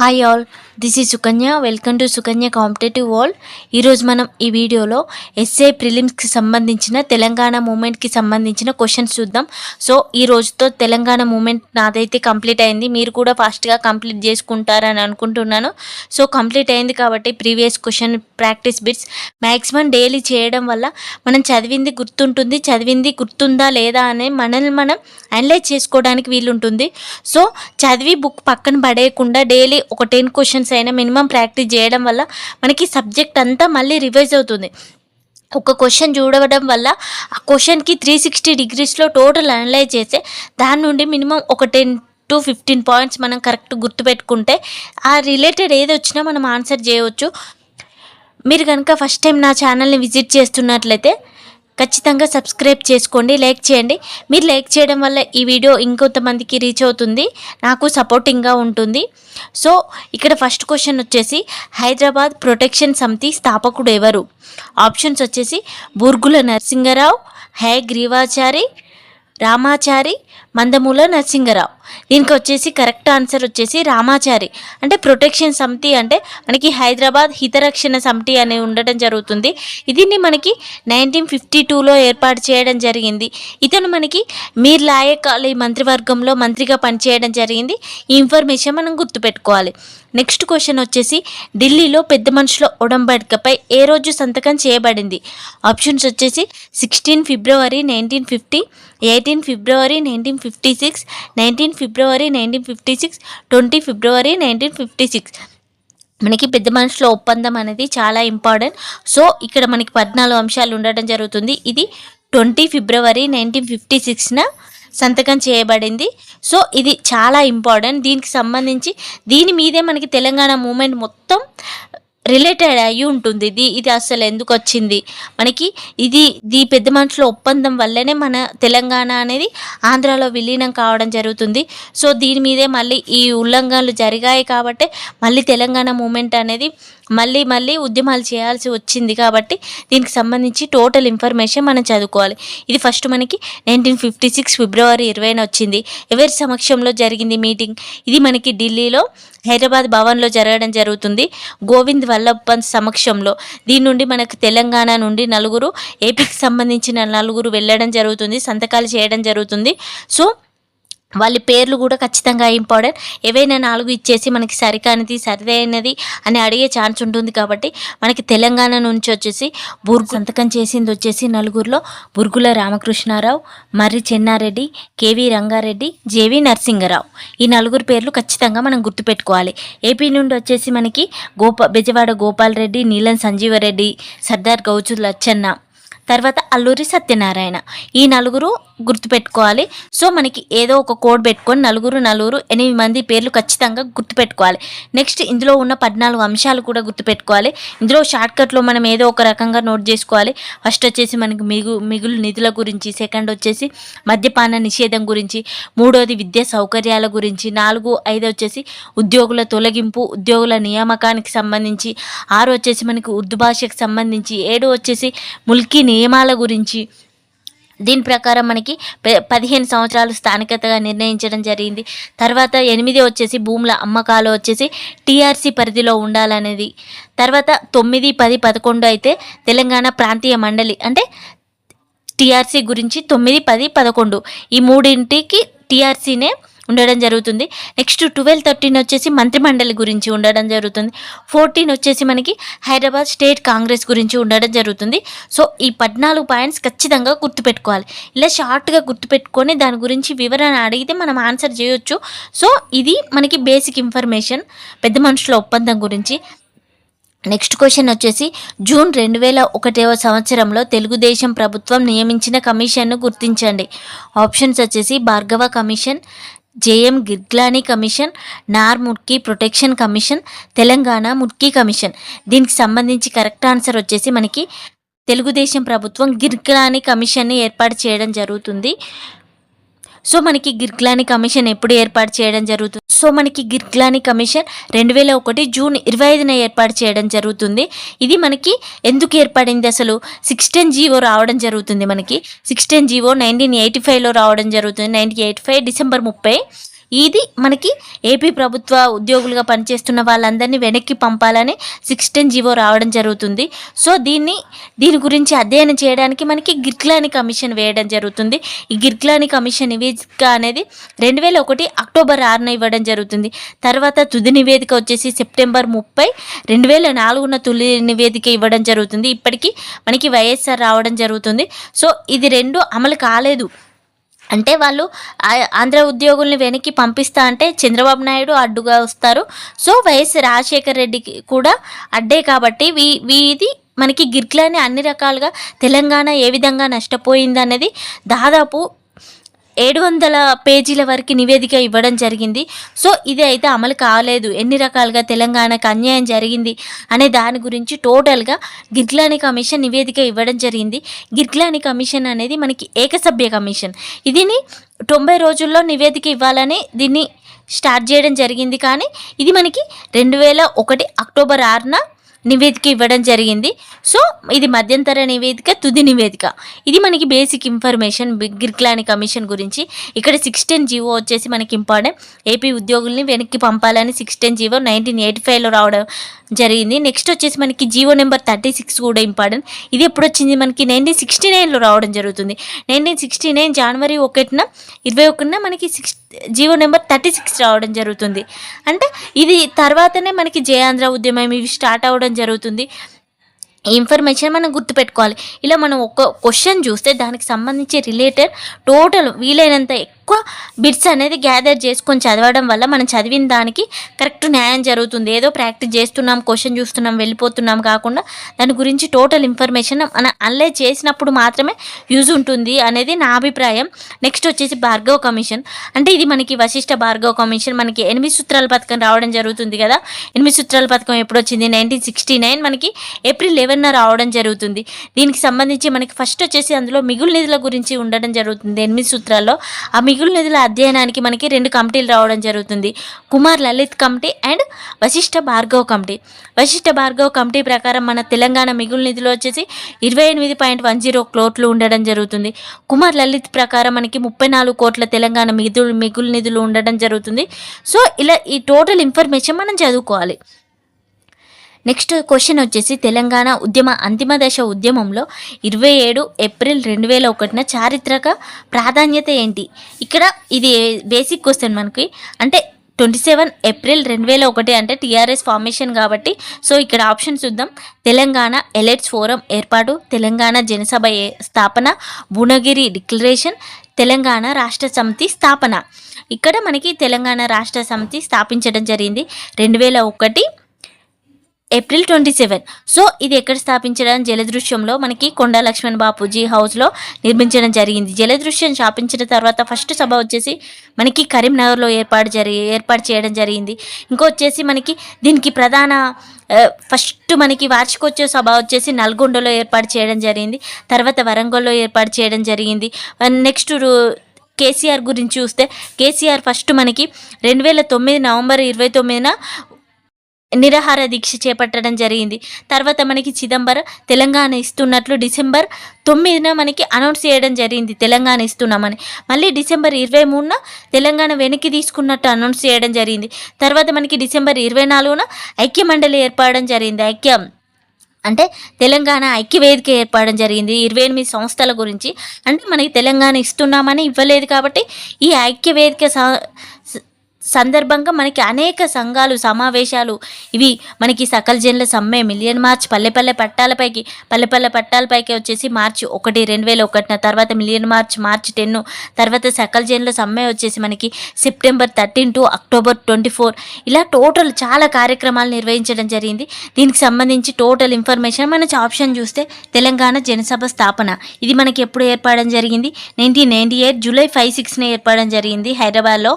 Hi all, this is Sukanya. Welcome to Sukanya competitive world. ఈరోజు మనం ఈ వీడియోలో ఎస్ఏ ప్రిలిమ్స్కి సంబంధించిన తెలంగాణ మూమెంట్కి సంబంధించిన క్వశ్చన్స్ చూద్దాం. సో ఈ రోజుతో తెలంగాణ మూమెంట్ నాదైతే కంప్లీట్ అయింది. మీరు కూడా ఫాస్ట్గా కంప్లీట్ చేసుకుంటారని అనుకుంటున్నాను. సో కంప్లీట్ అయింది కాబట్టి previous question practice bits maximum daily చేయడం వల్ల మనం చదివింది గుర్తుందా లేదా అనే మనల్ని మనం అనలైజ్ చేసుకోవడానికి వీలుంటుంది. సో చదివి బుక్ పక్కన పడేయకుండా డైలీ ఒక 10 క్వశ్చన్స్ అయినా మినిమం ప్రాక్టీస్ చేయడం వల్ల మనకి సబ్జెక్ట్ అంతా మళ్ళీ రివైజ్ అవుతుంది. ఒక క్వశ్చన్ చూడడం వల్ల ఆ క్వశ్చన్కి 360 డిగ్రీస్లో టోటల్ అనలైజ్ చేస్తే దాని నుండి మినిమం ఒక 10 to 15 పాయింట్స్ మనం కరెక్ట్ గుర్తుపెట్టుకుంటే ఆ రిలేటెడ్ ఏది వచ్చినా మనం ఆన్సర్ చేయవచ్చు. మీరు కనుక ఫస్ట్ టైం నా ఛానల్ని విజిట్ చేస్తున్నట్లయితే ఖచ్చితంగా సబ్స్క్రైబ్ చేసుకోండి, లైక్ చేయండి. మీరు లైక్ చేయడం వల్ల ఈ వీడియో ఇంకొంతమందికి రీచ్ అవుతుంది, నాకు సపోర్టింగ్గా ఉంటుంది. సో ఇక్కడ ఫస్ట్ క్వశ్చన్ వచ్చేసి హైదరాబాద్ ప్రొటెక్షన్ సమితి స్థాపకుడు ఎవరు? ఆప్షన్స్ వచ్చేసి బూర్గుల నరసింగరావు, హయగ్రీవాచారి, రామాచారి, మందమూల నరసింగరావు. దీనికి వచ్చేసి కరెక్ట్ ఆన్సర్ వచ్చేసి రామాచారి. అంటే ప్రొటెక్షన్ సమితి అంటే మనకి హైదరాబాద్ హితరక్షణ సమితి అని ఉండటం జరుగుతుంది. దీన్ని మనకి 1952లో ఏర్పాటు చేయడం జరిగింది. ఇతను మనకి మీర్ లాయక్ అలీ మంత్రివర్గంలో మంత్రిగా పనిచేయడం జరిగింది. ఈ ఇన్ఫర్మేషన్ మనం గుర్తుపెట్టుకోవాలి. నెక్స్ట్ క్వశ్చన్ వచ్చేసి ఢిల్లీలో పెద్ద మనుషుల ఒడంబడికపై ఏ రోజు సంతకం చేయబడింది? ఆప్షన్స్ వచ్చేసి 16 ఫిబ్రవరి 1950, 18 ఫిబ్రవరి 1956, 19 ఫిబ్రవరి 1956, 20 ఫిబ్రవరి 1956. మనకి పెద్ద మనుషుల ఒప్పందం అనేది చాలా ఇంపార్టెంట్. సో ఇక్కడ మనకి 14 అంశాలు ఉండటం జరుగుతుంది. ఇది 20 ఫిబ్రవరి 1956న సంతకం చేయబడింది. సో ఇది చాలా ఇంపార్టెంట్. దీనికి సంబంధించి దీని మీదే మనకి తెలంగాణ మూమెంట్ మొత్తం రిలేటెడ్ అయ్యి ఉంటుంది. ఇది అసలు ఎందుకు వచ్చింది మనకి, ఇది పెద్ద మనుషుల ఒప్పందం వల్లనే మన తెలంగాణ అనేది ఆంధ్రాలో విలీనం కావడం జరుగుతుంది. సో దీని మీదే మళ్ళీ ఈ ఉల్లంఘనలు జరిగాయి కాబట్టి మళ్ళీ తెలంగాణ మూమెంట్ అనేది మళ్ళీ ఉద్యమాలు చేయాల్సి వచ్చింది. కాబట్టి దీనికి సంబంధించి టోటల్ ఇన్ఫర్మేషన్ మనం చదువుకోవాలి. ఇది ఫస్ట్ మనకి 1956 ఫిబ్రవరి 20న వచ్చింది. ఎవరి సమక్షంలో జరిగింది మీటింగ్? ఇది మనకి ఢిల్లీలో హైదరాబాద్ భవన్లో జరగడం జరుగుతుంది, గోవింద్ వల్లభ్ పంత్ సమక్షంలో. దీని నుండి మనకు తెలంగాణ నుండి ఏపీకి సంబంధించిన నలుగురు వెళ్ళడం జరుగుతుంది, సంతకాలు చేయడం జరుగుతుంది. సో వాళ్ళ పేర్లు కూడా ఖచ్చితంగా ఇంపార్టెంట్. ఏవైనా 4 ఇచ్చేసి మనకి సరికానిది సరిదైనది అని అడిగే ఛాన్స్ ఉంటుంది. కాబట్టి మనకి తెలంగాణ నుంచి వచ్చేసి సంతకం చేసింది వచ్చేసి నలుగురిలో బుర్గుల రామకృష్ణారావు, మర్రి చెన్నారెడ్డి, కేవీ రంగారెడ్డి, జేవి నరసింగరావు. ఈ నలుగురు పేర్లు ఖచ్చితంగా మనం గుర్తుపెట్టుకోవాలి. ఏపీ నుండి వచ్చేసి మనకి బెజవాడ గోపాల్ రెడ్డి, నీలం సంజీవరెడ్డి, సర్దార్ గౌచు లచ్చన్న, తర్వాత అల్లూరి సత్యనారాయణ. ఈ నలుగురు గుర్తుపెట్టుకోవాలి. సో మనకి ఏదో ఒక కోడ్ పెట్టుకొని నలుగురు 8 మంది పేర్లు ఖచ్చితంగా గుర్తుపెట్టుకోవాలి. నెక్స్ట్ ఇందులో ఉన్న 14 అంశాలు కూడా గుర్తుపెట్టుకోవాలి. ఇందులో షార్ట్కట్లో మనం ఏదో ఒక రకంగా నోట్ చేసుకోవాలి. ఫస్ట్ వచ్చేసి మనకి మిగులు నిధుల గురించి, సెకండ్ వచ్చేసి మద్యపాన నిషేధం గురించి, మూడోది విద్యా సౌకర్యాల గురించి, 4, 5 వచ్చేసి ఉద్యోగుల తొలగింపు, ఉద్యోగుల నియామకానికి సంబంధించి, 6 వచ్చేసి మనకి ఉర్దూ భాషకు సంబంధించి, 7 వచ్చేసి ముల్కీ నియమాల గురించి. దీని ప్రకారం మనకి 15 సంవత్సరాలు స్థానికతగా నిర్ణయించడం జరిగింది. తర్వాత 8 వచ్చేసి భూముల అమ్మకాలు వచ్చేసి టీఆర్సీ పరిధిలో ఉండాలనేది. తర్వాత 9, 10, 11 అయితే తెలంగాణ ప్రాంతీయ మండలి అంటే టీఆర్సీ గురించి 9, 10, 11 ఈ మూడింటికి టీఆర్సీనే ఉండడం జరుగుతుంది. నెక్స్ట్ 12, 13 వచ్చేసి మంత్రిమండలి గురించి ఉండడం జరుగుతుంది. 14 వచ్చేసి మనకి హైదరాబాద్ స్టేట్ కాంగ్రెస్ గురించి ఉండడం జరుగుతుంది. సో ఈ 14 పాయింట్స్ ఖచ్చితంగా గుర్తుపెట్టుకోవాలి. ఇలా షార్ట్గా గుర్తుపెట్టుకొని దాని గురించి వివరణ అడిగితే మనం ఆన్సర్ చేయొచ్చు. సో ఇది మనకి బేసిక్ ఇన్ఫర్మేషన్ పెద్ద మనుషుల ఒప్పందం గురించి. నెక్స్ట్ క్వశ్చన్ వచ్చేసి జూన్ 2001వ సంవత్సరంలో తెలుగుదేశం ప్రభుత్వం నియమించిన కమిషన్ను గుర్తించండి. ఆప్షన్స్ వచ్చేసి Bhargava commission, JM Girglani commission, నార్ ముర్కీ ప్రొటెక్షన్ కమిషన్, తెలంగాణ ముర్కీ కమిషన్. దీనికి సంబంధించి కరెక్ట్ ఆన్సర్ వచ్చేసి మనకి తెలుగుదేశం ప్రభుత్వం గిర్గ్లానీ కమిషన్ని ఏర్పాటు చేయడం జరుగుతుంది. సో మనకి గిర్గ్లానీ కమిషన్ ఎప్పుడు ఏర్పాటు చేయడం జరుగుతుంది? సో మనకి గిర్గ్లానీ కమిషన్ 2001 జూన్ 25న ఏర్పాటు చేయడం జరుగుతుంది. ఇది మనకి ఎందుకు ఏర్పడింది? అసలు 16 జీవో రావడం జరుగుతుంది. మనకి 16 జీవో 1985లో రావడం జరుగుతుంది. 1985 డిసెంబర్ 30 ఇది మనకి ఏపీ ప్రభుత్వ ఉద్యోగులుగా పనిచేస్తున్న వాళ్ళందరినీ వెనక్కి పంపాలని 610 జీవో రావడం జరుగుతుంది. సో దీని గురించి అధ్యయనం చేయడానికి మనకి గిర్గ్లాని కమిషన్ వేయడం జరుగుతుంది. ఈ గిర్గ్లాని కమిషన్ నివేదిక అనేది 2001 అక్టోబర్ 6న ఇవ్వడం జరుగుతుంది. తర్వాత తుది నివేదిక వచ్చేసి సెప్టెంబర్ 30, 2004న తొలి నివేదిక ఇవ్వడం జరుగుతుంది. ఇప్పటికీ మనకి వైఎస్ఆర్ రావడం జరుగుతుంది. సో ఇది రెండు అమలు కాలేదు. అంటే వాళ్ళు ఆంధ్ర ఉద్యోగుల్ని వెనక్కి పంపిస్తా అంటే చంద్రబాబు నాయుడు అడ్డుగా వస్తారు. సో వైఎస్ రాజశేఖర్ రెడ్డికి కూడా అడ్డే కాబట్టి ఇది మనకి గిర్గ్లాని అన్ని రకాలుగా తెలంగాణ ఏ విధంగా నష్టపోయింది అనేది దాదాపు 700 పేజీల వరకు నివేదిక ఇవ్వడం జరిగింది. సో ఇది అయితే అమలు కాలేదు. ఎన్ని రకాలుగా తెలంగాణకు అన్యాయం జరిగింది అనే దాని గురించి టోటల్గా గిర్గ్లాని కమిషన్ నివేదిక ఇవ్వడం జరిగింది. గిర్గ్లాని కమిషన్ అనేది మనకి ఏకసభ్య కమిషన్. ఇదిని 90 రోజుల్లో నివేదిక ఇవ్వాలని దీన్ని స్టార్ట్ చేయడం జరిగింది. కానీ ఇది మనకి 2001 అక్టోబర్ 6న నివేదిక ఇవ్వడం జరిగింది. సో ఇది మధ్యంతర నివేదిక, తుది నివేదిక. ఇది మనకి బేసిక్ ఇన్ఫర్మేషన్ గిర్గ్లాని కమిషన్ గురించి. ఇక్కడ 610 జీవో వచ్చేసి మనకి ఇంపార్టెంట్. ఏపీ ఉద్యోగుల్ని వెనక్కి పంపాలని 610 జీవో 1985లో రావడం జరిగింది. నెక్స్ట్ వచ్చేసి మనకి జీవో నెంబర్ 36 కూడా ఇంపార్టెంట్. ఇది ఎప్పుడు వచ్చింది మనకి 1969లో రావడం జరుగుతుంది. 1969 జనవరి 21న మనకి జీవో నెంబర్ 36 రావడం జరుగుతుంది. అంటే ఇది తర్వాతనే మనకి జయాంధ్ర ఉద్యమం ఇవి స్టార్ట్ అవ్వడం జరుగుతుంది. ఈ ఇన్ఫర్మేషన్ మనం గుర్తుపెట్టుకోవాలి. ఇలా మనం ఒక క్వశ్చన్ చూస్తే దానికి సంబంధించి రిలేటెడ్ టోటల్ వీలైనంత ఎక్కువ బిట్స్ అనేది గ్యాదర్ చేసుకొని చదవడం వల్ల మనం చదివిన దానికి కరెక్ట్ న్యాయం జరుగుతుంది. ఏదో ప్రాక్టీస్ చేస్తున్నాం, క్వశ్చన్ చూస్తున్నాం, వెళ్ళిపోతున్నాం కాకుండా దాని గురించి టోటల్ ఇన్ఫర్మేషన్ మనం అనలైజ్ చేసినప్పుడు మాత్రమే యూజ్ ఉంటుంది అనేది నా అభిప్రాయం. నెక్స్ట్ వచ్చేసి భార్గవ కమిషన్. అంటే ఇది మనకి వశిష్ఠ భార్గవ కమిషన్. మనకి 8 సూత్రాల పథకం రావడం జరుగుతుంది కదా. 8 సూత్రాల పథకం ఎప్పుడు వచ్చింది? 1969 మనకి ఏప్రిల్ 11న రావడం జరుగుతుంది. దీనికి సంబంధించి మనకి ఫస్ట్ వచ్చేసి అందులో మిగులు నిధుల గురించి ఉండడం జరుగుతుంది. 8 సూత్రాల్లో ఆ మిగులు నిధుల అధ్యయనానికి మనకి 2 కమిటీలు రావడం జరుగుతుంది. Kumar Lalit committee and Vashishtha Bhargav committee. Vashishtha Bhargav committee ప్రకారం మన తెలంగాణ మిగులు నిధులు వచ్చేసి 28.10 కోట్లు ఉండడం జరుగుతుంది. కుమార్ లలిత్ ప్రకారం మనకి 34 కోట్ల తెలంగాణ మిగులు నిధులు ఉండడం జరుగుతుంది. సో ఇలా ఈ టోటల్ ఇన్ఫర్మేషన్ మనం చదువుకోవాలి. నెక్స్ట్ క్వశ్చన్ వచ్చేసి తెలంగాణ ఉద్యమ అంతిమ దశ ఉద్యమంలో 27 ఏప్రిల్ 2001న చారిత్రక ప్రాధాన్యత ఏంటి? ఇక్కడ ఇది బేసిక్ క్వశ్చన్ మనకి. అంటే 27 ఏప్రిల్ 2001 అంటే టీఆర్ఎస్ ఫార్మేషన్ కాబట్టి. సో ఇక్కడ ఆప్షన్ చూద్దాం. తెలంగాణ ఎలైట్స్ ఫోరం ఏర్పాటు, తెలంగాణ జనసభ స్థాపన, భువనగిరి డిక్లరేషన్, తెలంగాణ రాష్ట్ర సమితి స్థాపన. ఇక్కడ మనకి తెలంగాణ రాష్ట్ర సమితి స్థాపించడం జరిగింది 2001 ఏప్రిల్ 27. సో ఇది ఎక్కడ స్థాపించడం? జలదృశ్యంలో మనకి కొండా లక్ష్మణ్ బాపూజీ హౌస్లో నిర్మించడం జరిగింది. జలదృశ్యం స్థాపించిన తర్వాత ఫస్ట్ సభ వచ్చేసి మనకి కరీంనగర్లో ఏర్పాటు చేయడం జరిగింది. ఇంకో వచ్చేసి మనకి దీనికి ప్రధాన ఫస్ట్ మనకి వార్షికోత్సవ సభ వచ్చేసి నల్గొండలో ఏర్పాటు చేయడం జరిగింది. తర్వాత వరంగల్లో ఏర్పాటు చేయడం జరిగింది. నెక్స్ట్ కేసీఆర్ గురించి చూస్తే కేసీఆర్ ఫస్ట్ మనకి 2009 నవంబర్ 29న నిరాహార దీక్ష చేపట్టడం జరిగింది. తర్వాత మనకి చిదంబరం తెలంగాణ ఇస్తున్నట్లు డిసెంబర్ 9న మనకి అనౌన్స్ చేయడం జరిగింది తెలంగాణ ఇస్తున్నామని. మళ్ళీ డిసెంబర్ 23న తెలంగాణ వెనక్కి తీసుకున్నట్టు అనౌన్స్ చేయడం జరిగింది. తర్వాత మనకి డిసెంబర్ 24న ఐక్య మండలి ఏర్పడడం జరిగింది. అంటే తెలంగాణ ఐక్యవేదిక ఏర్పడడం జరిగింది 28 సంస్థల గురించి. అంటే మనకి తెలంగాణ ఇస్తున్నామని ఇవ్వలేదు కాబట్టి ఈ ఐక్యవేదిక సందర్భంగా మనకి అనేక సంఘాలు సమావేశాలు ఇవి మనకి సకల జనుల సమ్మె, మిలియన్ మార్చ్, పల్లెపల్లె పట్టాలపైకి వచ్చేసి మార్చి 1, 2001, తర్వాత మిలియన్ మార్చ్ మార్చి 10, తర్వాత సకల జనుల సమ్మె వచ్చేసి మనకి సెప్టెంబర్ 13 to అక్టోబర్ 24. ఇలా టోటల్ చాలా కార్యక్రమాలు నిర్వహించడం జరిగింది. దీనికి సంబంధించి టోటల్ ఇన్ఫర్మేషన్ మన ఆప్షన్ చూస్తే తెలంగాణ జనసభ స్థాపన ఇది మనకి ఎప్పుడు ఏర్పడడం జరిగింది? 1998 జూలై 5-6న ఏర్పడడం జరిగింది హైదరాబాద్లో.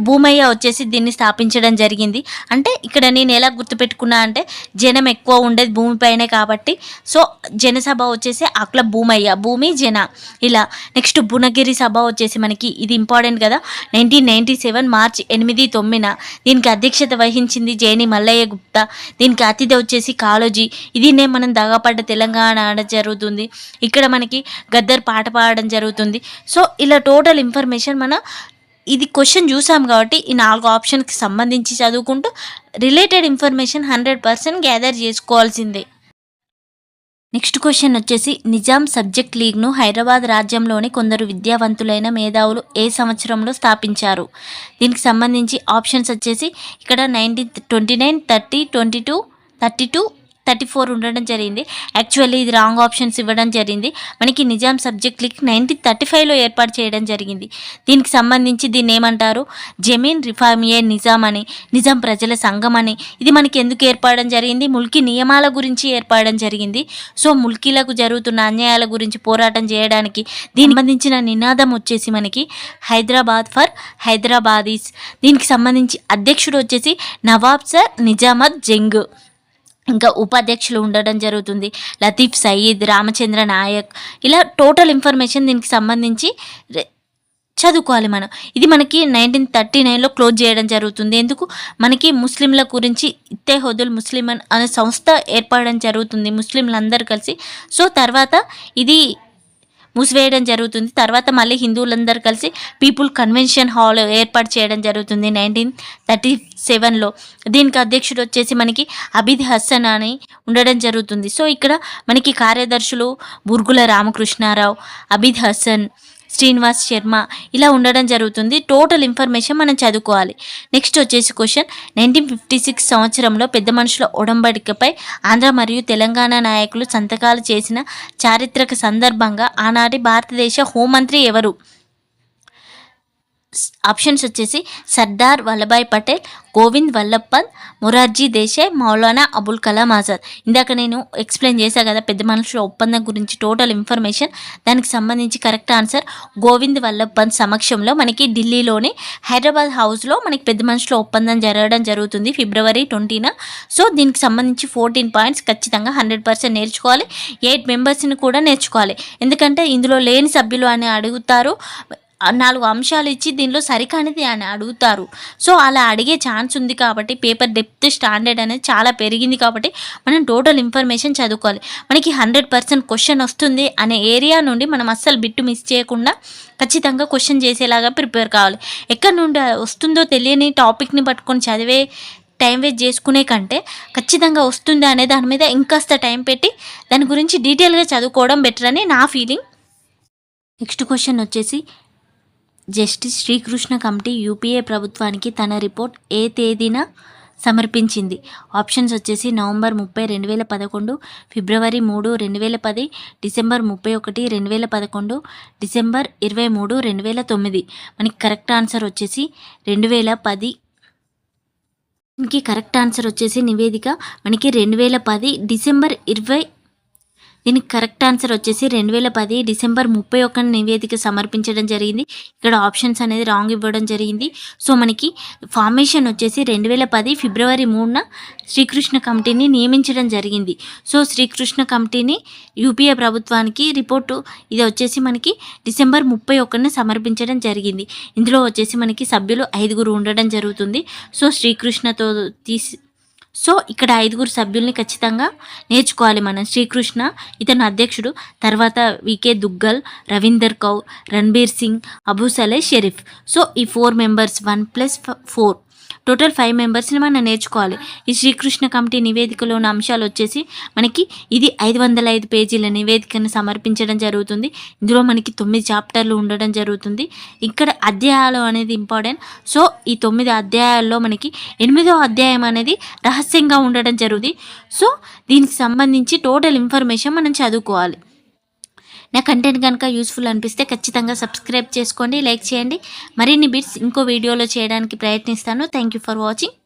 భూమయ్య వచ్చేసి దీన్ని స్థాపించడం జరిగింది. అంటే ఇక్కడ నేను ఎలా గుర్తుపెట్టుకున్నా అంటే జనం ఎక్కువ ఉండేది భూమిపైనే కాబట్టి సో జనసభ వచ్చేసి అట్ల భూమయ్య, భూమి జన ఇలా. నెక్స్ట్ భువనగిరి సభ వచ్చేసి మనకి ఇది ఇంపార్టెంట్ కదా 1997 మార్చి 8, 9న దీనికి అధ్యక్షత వహించింది జేని మల్లయ్య గుప్తా. దీనికి అతిథి వచ్చేసి కాళోజీ. ఇదినే మనం దగాపడ్డ తెలంగాణ ఆడడం జరుగుతుంది. ఇక్కడ మనకి గద్దర్ పాట పాడడం జరుగుతుంది. సో ఇలా టోటల్ ఇన్ఫర్మేషన్ మన ఇది క్వశ్చన్ చూసాం కాబట్టి ఈ 4 ఆప్షన్కి సంబంధించి చదువుకుంటూ రిలేటెడ్ ఇన్ఫర్మేషన్ 100% గ్యాదర్ చేసుకోవాల్సిందే. నెక్స్ట్ క్వశ్చన్ వచ్చేసి నిజాం సబ్జెక్ట్ లీగ్ను హైదరాబాద్ రాజ్యంలోని కొందరు విద్యావంతులైన మేధావులు ఏ సంవత్సరంలో స్థాపించారు? దీనికి సంబంధించి ఆప్షన్స్ వచ్చేసి ఇక్కడ 1929, 30, 22, 32, 34 ఉండడం జరిగింది. యాక్చువల్లీ ఇది రాంగ్ ఆప్షన్స్ ఇవ్వడం జరిగింది. మనకి నిజాం సబ్జెక్ట్ లీగ్ 1935లో ఏర్పాటు చేయడం జరిగింది. దీనికి సంబంధించి దీన్ని ఏమంటారు? జమీన్ రిఫార్మియే నిజాం అని, నిజాం ప్రజల సంఘం అని. ఇది మనకి ఎందుకు ఏర్పడడం జరిగింది? ముల్కీ నియమాల గురించి ఏర్పడడం జరిగింది. సో ముల్కీలకు జరుగుతున్న అన్యాయాల గురించి పోరాటం చేయడానికి దీనికి సంబంధించిన నినాదం వచ్చేసి మనకి హైదరాబాద్ ఫర్ హైదరాబాదీస్. దీనికి సంబంధించి అధ్యక్షుడు వచ్చేసి నవాబ్ సర్ నిజామత్ జంగ్. ఇంకా ఉపాధ్యక్షులు ఉండడం జరుగుతుంది లతీఫ్ సయీద్, రామచంద్ర నాయక్. ఇలా టోటల్ ఇన్ఫర్మేషన్ దీనికి సంబంధించి చదువుకోవాలి మనం. ఇది మనకి 1939లో క్లోజ్ చేయడం జరుగుతుంది. ఎందుకు? మనకి ముస్లింల గురించి ఇత్తెహాదుల్ ముస్లిమన్ అనే సంస్థ ఏర్పడడం జరుగుతుంది ముస్లింలందరూ కలిసి. సో తర్వాత ఇది మూసివేయడం జరుగుతుంది. తర్వాత మళ్ళీ హిందువులందరూ కలిసి పీపుల్ కన్వెన్షన్ హాల్ ఏర్పాటు చేయడం జరుగుతుంది 1937లో. దీనికి అధ్యక్షుడు వచ్చేసి మనకి అబీద్ హసన్ అని ఉండడం జరుగుతుంది. సో ఇక్కడ మనకి కార్యదర్శులు బుర్గుల రామకృష్ణారావు, అబీద్ హసన్, శ్రీనివాస్ శర్మ ఇలా ఉండడం జరుగుతుంది. టోటల్ ఇన్ఫర్మేషన్ మనం చదువుకోవాలి. నెక్స్ట్ వచ్చేసి క్వశ్చన్ 1956 సంవత్సరంలో పెద్ద మనుషుల ఒడంబడికపై ఆంధ్ర మరియు తెలంగాణ నాయకులు సంతకాలు చేసిన చారిత్రక సందర్భంగా ఆనాటి భారతదేశ హోంమంత్రి ఎవరు? ఆప్షన్స్ వచ్చేసి సర్దార్ వల్లభాయ్ పటేల్, గోవింద్ వల్లభ్ పంత్, మొరార్జీ దేశాయ్, మౌలానా అబుల్ కలాం ఆజాద్. ఇందాక నేను ఎక్స్ప్లెయిన్ చేశాను కదా పెద్ద మనుషుల ఒప్పందం గురించి టోటల్ ఇన్ఫర్మేషన్. దానికి సంబంధించి కరెక్ట్ ఆన్సర్ గోవింద్ వల్లభ్ పంత్ సమక్షంలో మనకి ఢిల్లీలోని హైదరాబాద్ హౌస్లో మనకి పెద్ద మనుషుల ఒప్పందం జరగడం జరుగుతుంది February 20న. సో దీనికి సంబంధించి 14 పాయింట్స్ ఖచ్చితంగా 100% నేర్చుకోవాలి. 8 మెంబర్స్ని కూడా నేర్చుకోవాలి. ఎందుకంటే ఇందులో లేని సభ్యులు అని అడుగుతారు. 4 అంశాలు ఇచ్చి దీనిలో సరికానిది అని అడుగుతారు. సో అలా అడిగే ఛాన్స్ ఉంది కాబట్టి పేపర్ డెప్త్ స్టాండర్డ్ అనేది చాలా పెరిగింది కాబట్టి మనం టోటల్ ఇన్ఫర్మేషన్ చదువుకోవాలి. మనకి 100% క్వశ్చన్ వస్తుంది అనే ఏరియా నుండి మనం అస్సలు బిట్టు మిస్ చేయకుండా ఖచ్చితంగా క్వశ్చన్ చేసేలాగా ప్రిపేర్ కావాలి. ఎక్కడి నుండి వస్తుందో తెలియని టాపిక్ని పట్టుకొని చదివే టైం వేస్ట్ చేసుకునే కంటే ఖచ్చితంగా వస్తుంది అనే దాని మీద ఇంకాస్త టైం పెట్టి దాని గురించి డీటెయిల్గా చదువుకోవడం బెటర్ అని నా ఫీలింగ్. నెక్స్ట్ క్వశ్చన్ వచ్చేసి జస్టిస్ శ్రీకృష్ణ కమిటీ యూపీఏ ప్రభుత్వానికి తన రిపోర్ట్ ఏ తేదీన సమర్పించింది? ఆప్షన్స్ వచ్చేసి నవంబర్ 30, 2011, ఫిబ్రవరి 3, 2010, డిసెంబర్ 31, 2011, డిసెంబర్ 23, 2009. మనకి కరెక్ట్ ఆన్సర్ వచ్చేసి 2010. దీనికి కరెక్ట్ ఆన్సర్ వచ్చేసి నివేదిక మనకి 2010 డిసెంబర్ 20. దీనికి కరెక్ట్ ఆన్సర్ వచ్చేసి 2010 డిసెంబర్ 31 నివేదిక సమర్పించడం జరిగింది. ఇక్కడ ఆప్షన్స్ అనేది రాంగ్ ఇవ్వడం జరిగింది. సో మనకి ఫార్మేషన్ వచ్చేసి 2010 ఫిబ్రవరి 3న శ్రీకృష్ణ కమిటీని నియమించడం జరిగింది. సో శ్రీకృష్ణ కమిటీని యూపీఏ ప్రభుత్వానికి రిపోర్టు ఇది వచ్చేసి మనకి డిసెంబర్ 31న సమర్పించడం జరిగింది. ఇందులో వచ్చేసి మనకి సభ్యులు 5 ఉండడం జరుగుతుంది. సో శ్రీకృష్ణతో సో ఇక్కడ 5 సభ్యుల్ని ఖచ్చితంగా నేర్చుకోవాలి మనం. శ్రీకృష్ణ ఇతను అధ్యక్షుడు. తర్వాత వికే దుగ్గల్, రవీందర్ కౌర్, రణబీర్ సింగ్, అబూ సలే షరీఫ్. సో ఈ 4 మెంబర్స్ 1+4 టోటల్ 5 మెంబర్స్ని మనం నేర్చుకోవాలి. ఈ శ్రీకృష్ణ కమిటీ నివేదికలోని అంశాలు వచ్చేసి మనకి ఇది 505 పేజీల నివేదికను సమర్పించడం జరుగుతుంది. ఇందులో మనకి 9 చాప్టర్లు ఉండడం జరుగుతుంది. ఇక్కడ అధ్యాయాలు అనేది ఇంపార్టెంట్. సో ఈ 9 అధ్యాయాల్లో మనకి 8వ అధ్యాయం అనేది రహస్యంగా ఉండడం జరుగుతుంది. సో దీనికి సంబంధించి టోటల్ ఇన్ఫర్మేషన్ మనం చదువుకోవాలి. నా కంటెంట్ కనుక యూస్ఫుల్ అనిపిస్తే ఖచ్చితంగా సబ్స్క్రైబ్ చేసుకోండి, లైక్ చేయండి. మరిన్ని బిట్స్ ఇంకో వీడియోలో చేయడానికి ప్రయత్నిస్తాను. Thank you for watching.